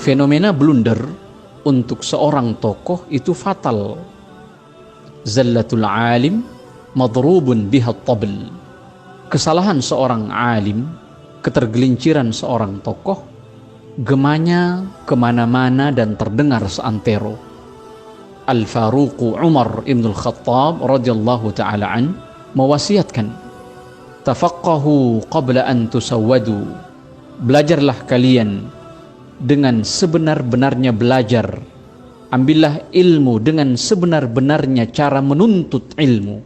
Fenomena blunder untuk seorang tokoh itu fatal. Zallatul alim madrubun biha tabl. Kesalahan seorang alim, ketergelinciran seorang tokoh, gemanya kemana-mana dan terdengar seantero. Al-Faruq Umar ibn al-Khattab radhiyallahu ta'ala an mewasiatkan, tafaqqahu qabla an tusawwadu. Belajarlah kalian dengan sebenar-benarnya belajar. Ambillah ilmu dengan sebenar-benarnya cara menuntut ilmu.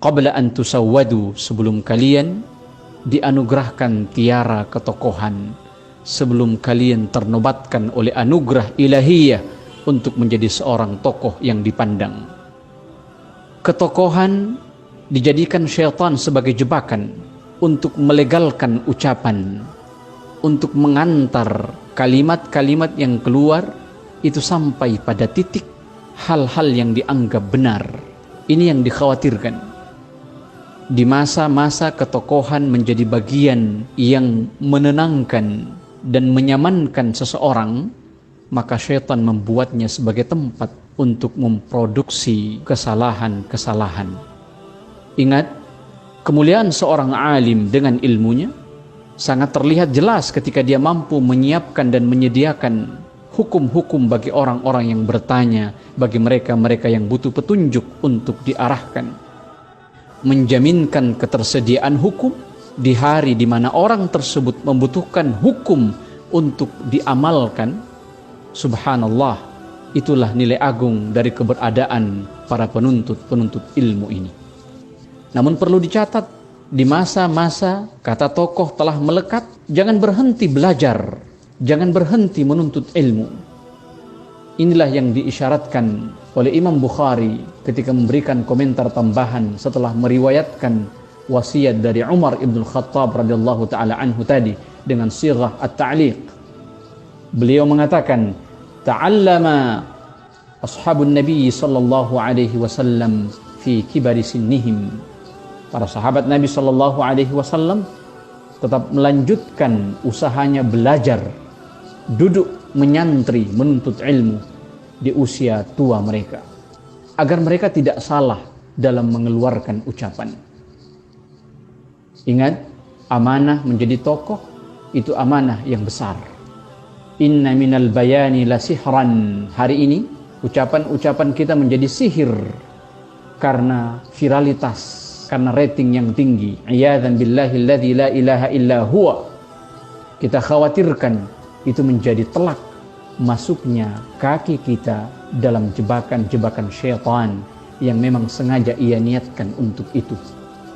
Qabla an tusawwadu, sebelum kalian dianugerahkan tiara ketokohan, sebelum kalian ternobatkan oleh anugerah ilahiyah untuk menjadi seorang tokoh yang dipandang. Ketokohan dijadikan syaitan sebagai jebakan untuk melegalkan ucapan, untuk mengantar kalimat-kalimat yang keluar itu sampai pada titik hal-hal yang dianggap benar. Ini yang dikhawatirkan. Di masa-masa ketokohan menjadi bagian yang menenangkan dan menyamankan seseorang, maka syaitan membuatnya sebagai tempat untuk memproduksi kesalahan-kesalahan. Ingat, kemuliaan seorang alim dengan ilmunya sangat terlihat jelas ketika dia mampu menyiapkan dan menyediakan hukum-hukum bagi orang-orang yang bertanya, bagi mereka-mereka yang butuh petunjuk untuk diarahkan. Menjaminkan ketersediaan hukum di hari di mana orang tersebut membutuhkan hukum untuk diamalkan. Subhanallah, itulah nilai agung dari keberadaan para penuntut-penuntut ilmu ini. Namun perlu dicatat, di masa-masa kata tokoh telah melekat, jangan berhenti belajar, jangan berhenti menuntut ilmu. Inilah yang diisyaratkan oleh Imam Bukhari ketika memberikan komentar tambahan setelah meriwayatkan wasiat dari Umar ibn al-Khattab radhiyallahu ta'ala anhu tadi dengan sirah at-ta'liq. Beliau mengatakan, ta'allama ashabun nabi sallallahu alaihi wasallam fi kibari sinnihim. Para sahabat Nabi sallallahu alaihi wasallam tetap melanjutkan usahanya belajar, duduk menyantri menuntut ilmu di usia tua mereka, agar mereka tidak salah dalam mengeluarkan ucapan. Ingat, amanah menjadi tokoh itu amanah yang besar. Inna minal bayani la sihran. Hari ini ucapan-ucapan kita menjadi sihir karena viralitas, karena rating yang tinggi. Iyadzan billahi alladzi la ilaha illa huwa. Kita khawatirkan itu menjadi telak masuknya kaki kita dalam jebakan-jebakan syaitan yang memang sengaja ia niatkan untuk itu.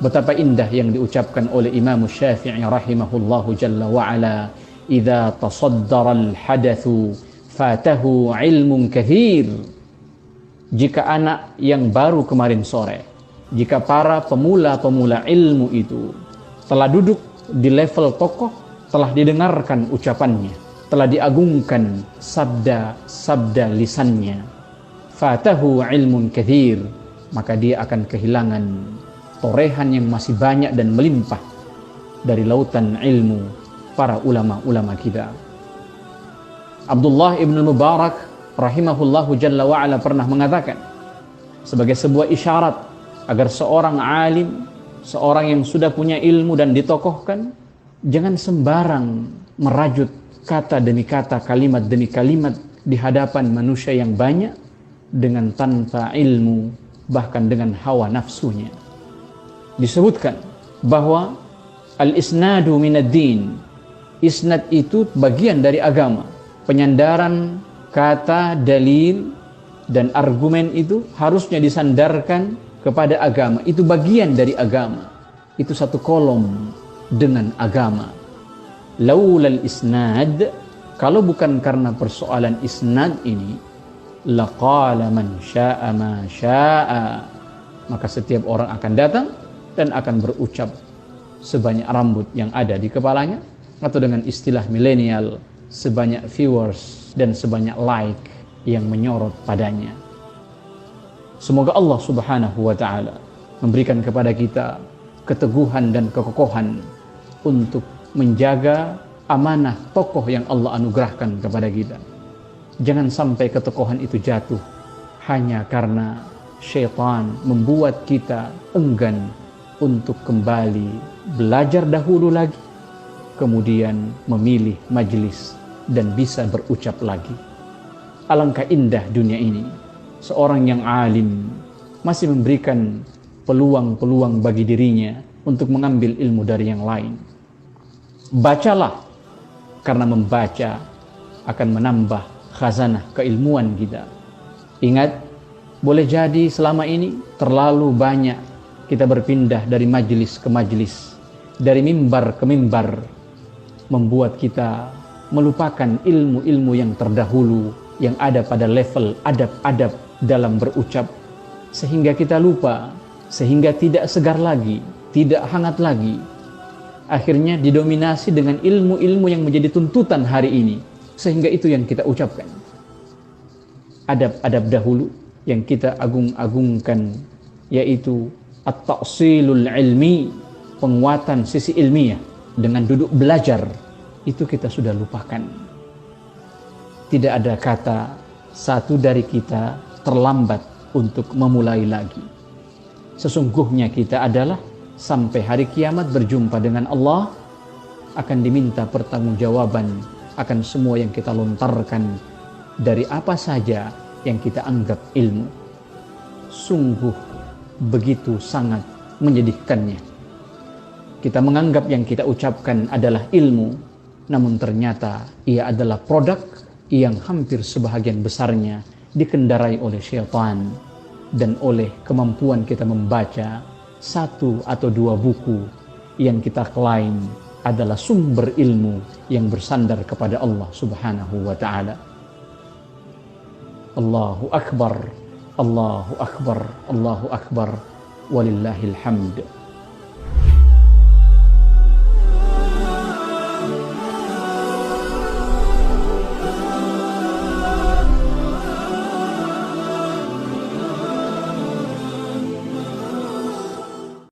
Betapa indah yang diucapkan oleh Imam Syafi'i rahimahullahu jalla wa'ala, idza tasaddara al-hadatsu fatahu ilmun kathir. Jika anak yang baru kemarin sore, jika para pemula-pemula ilmu itu telah duduk di level tokoh, telah didengarkan ucapannya, telah diagungkan sabda-sabda lisannya, fatahu ilmun kathir, maka dia akan kehilangan torehan yang masih banyak dan melimpah dari lautan ilmu para ulama-ulama kita. Abdullah ibn Mubarak rahimahullahu jalla wa'ala pernah mengatakan, sebagai sebuah isyarat agar seorang alim, seorang yang sudah punya ilmu dan ditokohkan, jangan sembarang merajut kata demi kata, kalimat demi kalimat di hadapan manusia yang banyak dengan tanpa ilmu, bahkan dengan hawa nafsunya. Disebutkan bahwa al-isnadu minad din, isnad itu bagian dari agama. Penyandaran kata, dalil dan argumen itu harusnya disandarkan kepada agama. Itu bagian dari agama. Itu satu kolom dengan agama. Laulal isnad, kalau bukan karena persoalan isnad ini, laqala man syaa ma syaa, maka setiap orang akan datang dan akan berucap sebanyak rambut yang ada di kepalanya, atau dengan istilah milenial, sebanyak viewers dan sebanyak like yang menyorot padanya. Semoga Allah subhanahu wa ta'ala memberikan kepada kita keteguhan dan kekokohan untuk menjaga amanah tokoh yang Allah anugerahkan kepada kita. Jangan sampai ketokohan itu jatuh hanya karena syaitan membuat kita enggan untuk kembali belajar dahulu lagi, kemudian memilih majelis dan bisa berucap lagi. Alangkah indah dunia ini, seorang yang alim masih memberikan peluang-peluang bagi dirinya untuk mengambil ilmu dari yang lain. Bacalah, karena membaca akan menambah khazanah keilmuan kita. Ingat, boleh jadi selama ini terlalu banyak kita berpindah dari majelis ke majelis, dari mimbar ke mimbar, membuat kita melupakan ilmu-ilmu yang terdahulu yang ada pada level adab-adab dalam berucap, sehingga kita lupa, sehingga tidak segar lagi, tidak hangat lagi. Akhirnya didominasi dengan ilmu-ilmu yang menjadi tuntutan hari ini, sehingga itu yang kita ucapkan. Adab-adab dahulu yang kita agung-agungkan, yaitu at-ta'silul ilmi, penguatan sisi ilmiah dengan duduk belajar, itu kita sudah lupakan. Tidak ada kata satu dari kita terlambat untuk memulai lagi. Sesungguhnya kita adalah sampai hari kiamat berjumpa dengan Allah akan diminta pertanggungjawaban akan semua yang kita lontarkan dari apa saja yang kita anggap ilmu. Sungguh begitu sangat menyedihkannya. Kita menganggap yang kita ucapkan adalah ilmu, namun ternyata ia adalah produk yang hampir sebahagian besarnya dikendarai oleh syaitan dan oleh kemampuan kita membaca satu atau dua buku yang kita klaim adalah sumber ilmu yang bersandar kepada Allah Subhanahu wa ta'ala. Allahu Akbar, Allahu Akbar, Allahu Akbar, walillahil hamd.